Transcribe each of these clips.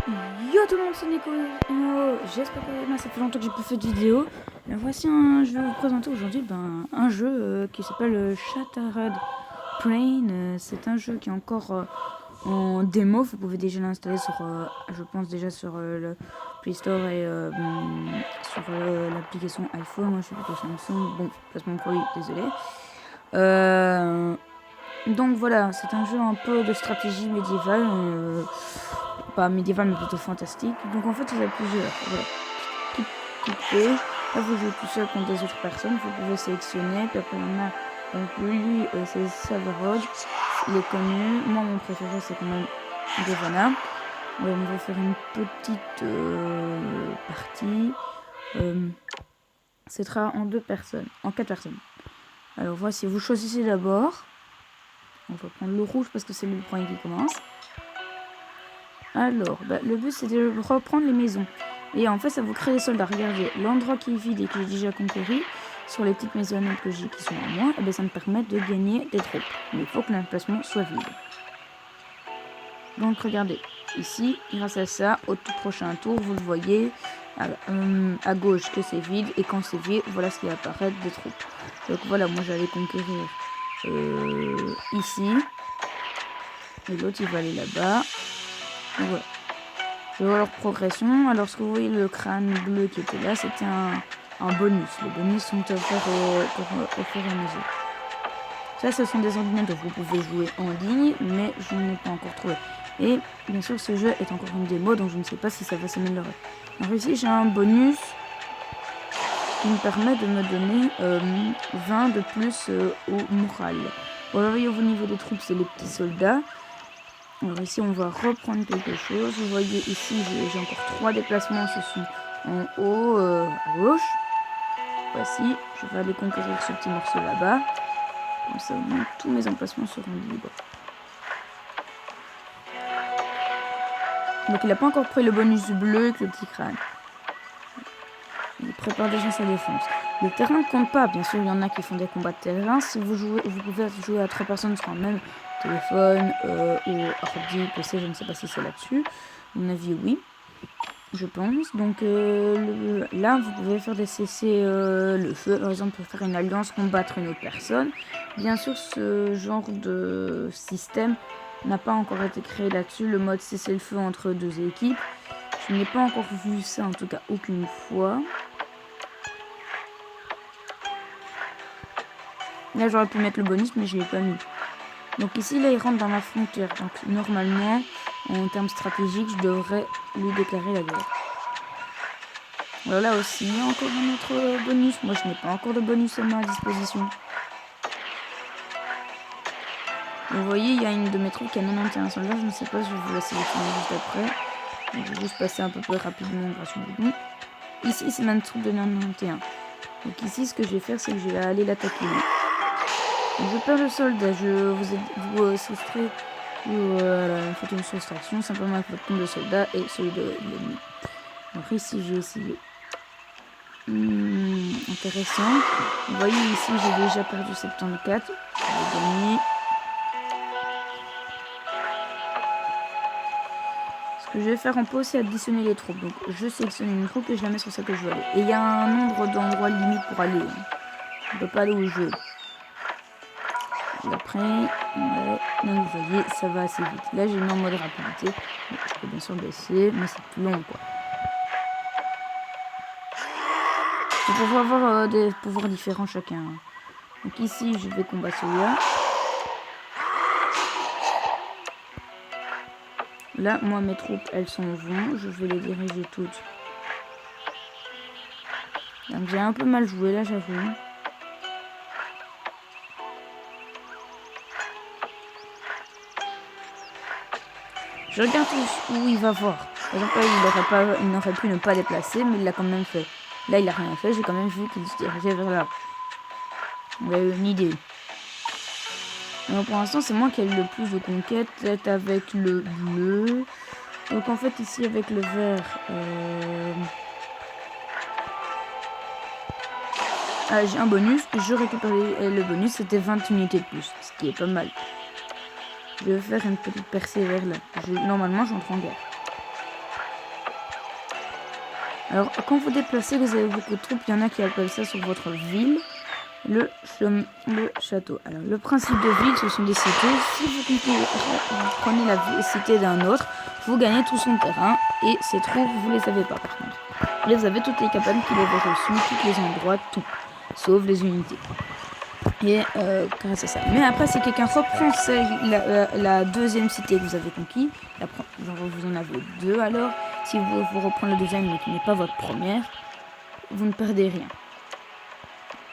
Yo tout le monde, c'est Nico. J'espère que ça fait longtemps que j'ai pas fait de vidéo. Mais voici je vais vous présenter aujourd'hui un jeu qui s'appelle Shattered Plane. C'est un jeu qui est encore en démo. Vous pouvez déjà l'installer sur, je pense déjà sur le Play Store et sur l'application iPhone. Moi je suis plutôt Samsung. Bon, placement de produit, désolé. Donc voilà, c'est un jeu un peu de stratégie médiévale. Pas médiéval mais plutôt fantastique. Donc en fait il y a plusieurs. Voilà. Quitter. Là vous jouez tout seul contre des autres personnes. Vous pouvez sélectionner. Puis après il y en a. Donc lui c'est Savarod. Il est connu. Moi mon préféré c'est quand même Devana. On va faire une petite partie. Ce sera en 4 personnes. Alors voici, vous choisissez d'abord. On va prendre le rouge parce que c'est le premier qui commence. Alors, le but c'est de reprendre les maisons. Et en fait, ça vous crée des soldats. Regardez, l'endroit qui est vide et que j'ai déjà conquéri, sur les petites maisonnettes que j'ai qui sont à moi, et ça me permet de gagner des troupes. Mais il faut que l'emplacement soit vide. Donc regardez, ici, grâce à ça, au tout prochain tour, vous le voyez, à gauche que c'est vide. Et quand c'est vide, voilà ce qui apparaît des troupes. Donc voilà, moi j'allais conquérir ici. Et l'autre il va aller là-bas. Voilà. Je vois leur progression. Alors ce que vous voyez, le crâne bleu qui était là, c'était un bonus. Les bonus sont offerts au fur et à mesure. Ça, ce sont des ordinateurs. Vous pouvez jouer en ligne, mais je n'en ai pas encore trouvé. Et bien sûr, ce jeu est encore une démo, donc je ne sais pas si ça va s'améliorer. Alors ici, j'ai un bonus qui me permet de me donner 20 de plus au moral. Bon, alors, au niveau des troupes, c'est les petits soldats. Alors ici, on va reprendre quelque chose. Vous voyez ici, j'ai encore 3 déplacements. Ce sont en haut, à gauche. Voici, je vais aller conquérir ce petit morceau là-bas. Comme ça, au moins, tous mes emplacements seront libres. Donc il n'a pas encore pris le bonus bleu avec le petit crâne. Il prépare déjà sa défense. Le terrain ne compte pas. Bien sûr, il y en a qui font des combats de terrain. Si vous jouez, vous pouvez jouer à 3 personnes sur un même téléphone ou ordi, PC, je ne sais pas si c'est là-dessus. À mon avis, oui. Je pense. Donc là, vous pouvez faire des cesser le feu. Par exemple, pour faire une alliance, combattre une autre personne. Bien sûr, ce genre de système n'a pas encore été créé là-dessus. Le mode cesser le feu entre 2 équipes. Je n'ai pas encore vu ça, en tout cas aucune fois. Là, j'aurais pu mettre le bonus, mais je ne l'ai pas mis. Donc ici, là, il rentre dans la frontière. Donc normalement, en termes stratégiques, je devrais lui déclarer la guerre. Alors là aussi, il y a encore un autre bonus. Moi, je n'ai pas encore de bonus à ma disposition. Vous voyez, il y a une de mes troupes qui a 91 soldats. Je ne sais pas, je vais vous la sélectionner juste après. Donc, je vais juste passer un peu plus rapidement grâce au bouton. Ici, c'est ma troupe de 91. Donc ici, ce que je vais faire, c'est que je vais aller l'attaquer. Je perds le soldat. Vous soustrayez. Faites une soustraction simplement avec votre compte de soldat et celui de l'ennemi. Alors ici, j'ai essayé. Intéressant. Vous voyez ici, j'ai déjà perdu 74. J'ai gagné. Ce que je vais faire, on peut aussi additionner les troupes. Donc je sélectionne une troupe et je la mets sur celle que je veux aller. Et il y a un nombre d'endroits limite pour aller. On ne peut pas aller où je veux. Et après, ouais, donc vous voyez, ça va assez vite. Là, j'ai mis en mode rapidité. Donc, je peux bien sûr baisser, mais c'est plus long, quoi. Il faut pouvoir avoir des pouvoirs différents chacun. Donc ici, je vais combattre celui-là. Là, moi, mes troupes, elles s'en vont. Je vais les diriger toutes. Donc j'ai un peu mal joué, là, j'avoue. Je regarde où il va voir. Par exemple, il n'aurait pu ne pas déplacer, mais il l'a quand même fait. Là, il n'a rien fait. J'ai quand même vu qu'il se dirigeait vers là. On a eu une idée. Alors, pour l'instant, c'est moi qui ai le plus de conquêtes. Peut-être avec le bleu. Donc, en fait, ici, avec le vert... j'ai un bonus. Je récupère le bonus. C'était 20 unités de plus. Ce qui est pas mal. Je vais faire une petite percée vers là. Normalement, j'entre en guerre. Alors, quand vous déplacez, vous avez beaucoup de troupes. Il y en a qui appellent ça sur votre ville le château. Alors, le principe de ville, ce sont des cités. Si vous prenez la cité d'un autre, vous gagnez tout son terrain. Et ces troupes, vous les avez pas par contre. Vous avez toutes les campagnes qui les vérifient, tous les endroits, tout. Sauf les unités. Et grâce à ça. Mais après, si quelqu'un reprend la deuxième cité que vous avez conquis, genre vous en avez deux alors, si vous reprenez la deuxième mais qui n'est pas votre première, vous ne perdez rien.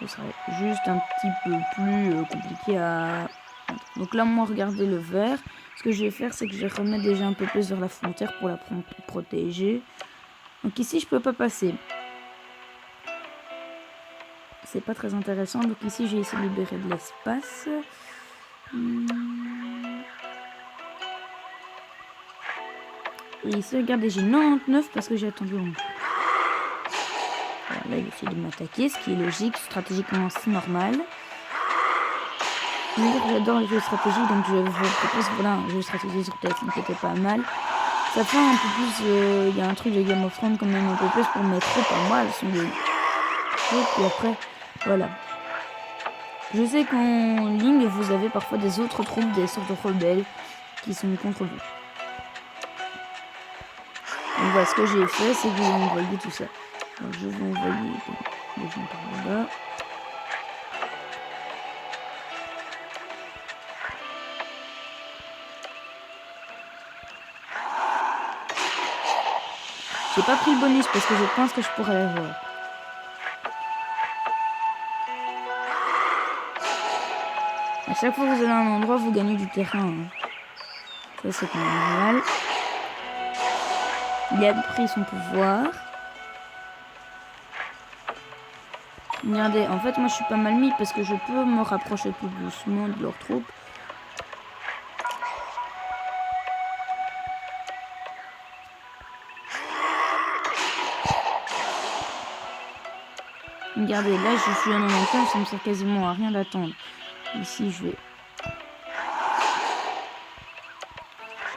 Ce serait juste un petit peu plus compliqué à... Donc là, moi, regardez le vert. Ce que je vais faire, c'est que je vais remettre déjà un peu plus vers la frontière pour la protéger. Donc ici, je peux pas passer. C'est pas très intéressant. Donc ici, j'ai essayé de libérer de l'espace. Et ici, regardez, j'ai 99 parce que j'ai attendu longtemps. Là, il essaie de m'attaquer, ce qui est logique, stratégiquement c'est normal. J'adore les jeux stratégiques, donc je vous propose voilà, un jeu stratégique sur téléphone qui était pas mal. Ça fait un peu plus, il y a un truc de Game of Thrones quand même un peu plus pour mes troupes à moi, elles sont des troupes, et après, voilà. Je sais qu'en ligne, vous avez parfois des autres troupes, des sortes de rebelles qui sont contre vous. Donc voilà, ce que j'ai fait, c'est que j'ai envoyé tout ça. Donc je vais envoyer des gens par là-bas. J'ai pas pris le bonus parce que je pense que je pourrais l'avoir. À chaque fois que vous allez à un endroit, vous gagnez du terrain. Ça, c'est quand même normal. Il a pris son pouvoir. Regardez, en fait, moi, je suis pas mal mis parce que je peux me rapprocher tout doucement de leurs troupes. Regardez, là, je suis à 95, ça me sert quasiment à rien d'attendre. Ici, je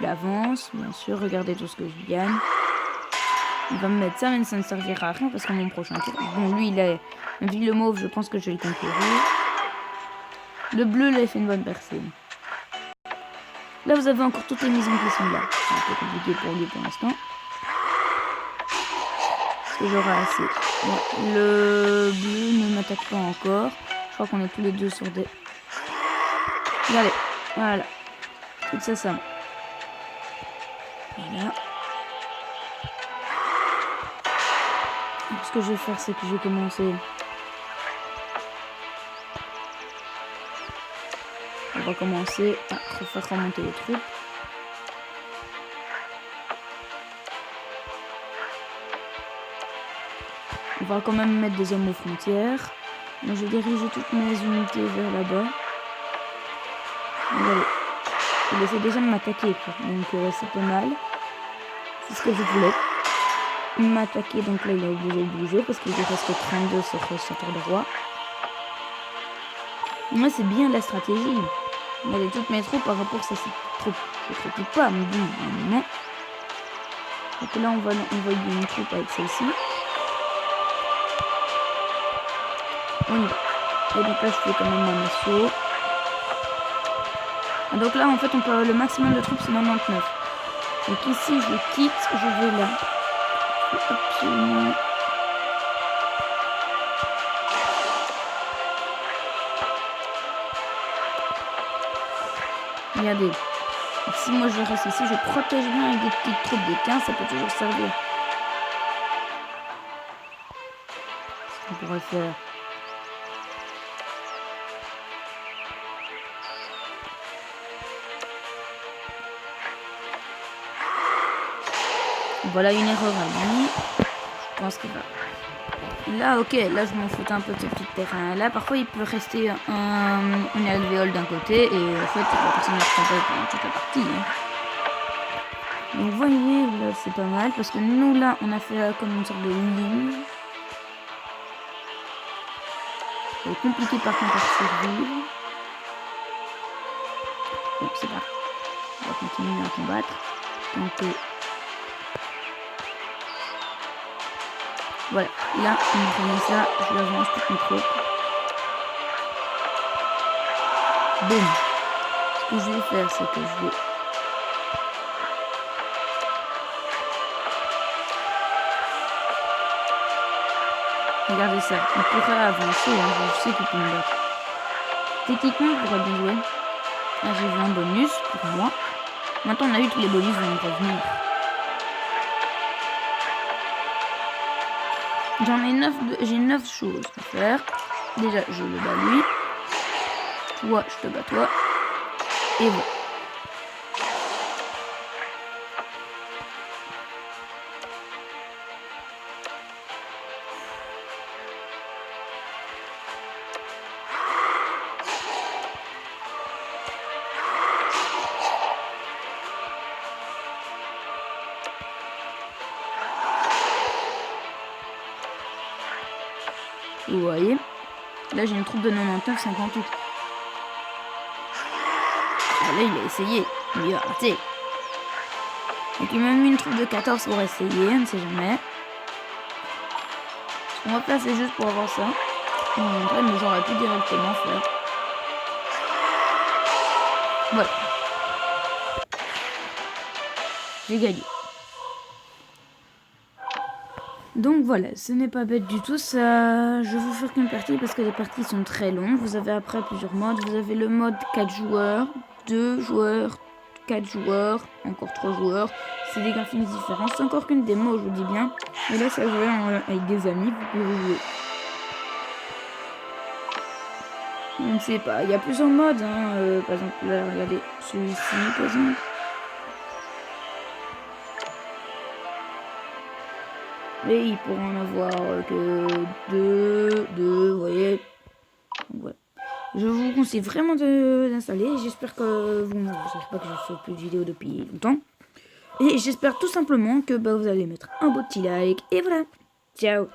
l'avance, bien sûr. Regardez tout ce que je gagne. Il va me mettre ça, mais ça ne servira à rien parce que mon prochain tour... Bon, lui, il a... Vu le mauve, je pense que je vais le conquérir. Le bleu, là, il fait une bonne percée. Là, vous avez encore toutes les maisons qui sont là. C'est un peu compliqué pour lui pour l'instant. Est-ce que j'aurai assez? Ouais. Le bleu ne m'attaque pas encore. Je crois qu'on est tous les deux sur des... Regardez, voilà. Tout ça, ça. Voilà. Ce que je vais faire, c'est que je vais commencer... On va commencer à faire remonter les troupes. On va quand même mettre des hommes aux frontières. Moi, je vais diriger toutes mes unités vers là-bas. Regardez. Il essaie déjà de m'attaquer, donc c'est pas mal. C'est ce que je voulais. M'attaquer, donc là il a obligé de bouger parce qu'il lui reste 32 sur son tour de roi. Moi, c'est bien la stratégie. Regardez toutes mes troupes par rapport à ces troupes. Je ne critique pas, mais bon, non. Donc là, on va envoyer une troupe avec celle-ci. On y va. Et donc là, je fais quand même mon assaut. Et donc là, en fait, on peut avoir le maximum de troupes, c'est 99. Donc ici, je quitte, je vais là. Il faut absolument... Regardez. Si moi je reste ici, je protège bien avec des petites troupes de 15, ça peut toujours servir. On pourrait faire... Voilà une erreur à lui. Je pense que là, ok, là je m'en foutais un peu de ce petit terrain. Là, parfois il peut rester une alvéole d'un côté et en fait la personne ne reprend pas pendant toute la partie. Hein. Donc vous voyez, là c'est pas mal parce que nous là on a fait comme une sorte de ligne. C'est compliqué par contre à survivre. Bon, c'est pas. On va continuer à combattre. Donc Voilà, là, on a remis ça, je l'avance toute mes troupes. Boum. Ce que je vais faire, c'est que je vais... Regardez ça, on pourrait avancer, hein, je sais qu'il peut me battre. Techniquement, on pourrait bien jouer. Là, j'ai vu un bonus pour moi. Maintenant, on a eu tous les bonus vont me revenir. J'ai 9 choses à faire. Déjà, je le bats lui. Toi, je te bats toi. Et voilà. Vous voyez, là j'ai une troupe de 99, 58. Ah, là il a essayé, il a raté. Donc il m'a mis une troupe de 14 pour essayer, on ne sait jamais. On va passer juste pour avoir ça. Mais j'aurais pu directement faire. Voilà. J'ai gagné. Donc voilà, ce n'est pas bête du tout, ça. Je vais vous faire qu'une partie parce que les parties sont très longues. Vous avez après plusieurs modes. Vous avez le mode 4 joueurs, 2 joueurs, 4 joueurs, encore 3 joueurs. C'est des graphismes différents. C'est encore qu'une démo, je vous dis bien. Mais là, ça jouer avec des amis, vous pouvez jouer. On ne sait pas, il y a plusieurs modes. Hein. Par exemple, là, regardez celui-ci, par exemple. Et il pourra en avoir que 2, vous voyez. Donc, voilà. Je vous conseille vraiment d'installer. J'espère que vous ne savez pas que je fais plus de vidéos depuis longtemps. Et j'espère tout simplement que vous allez mettre un beau petit like. Et voilà. Ciao.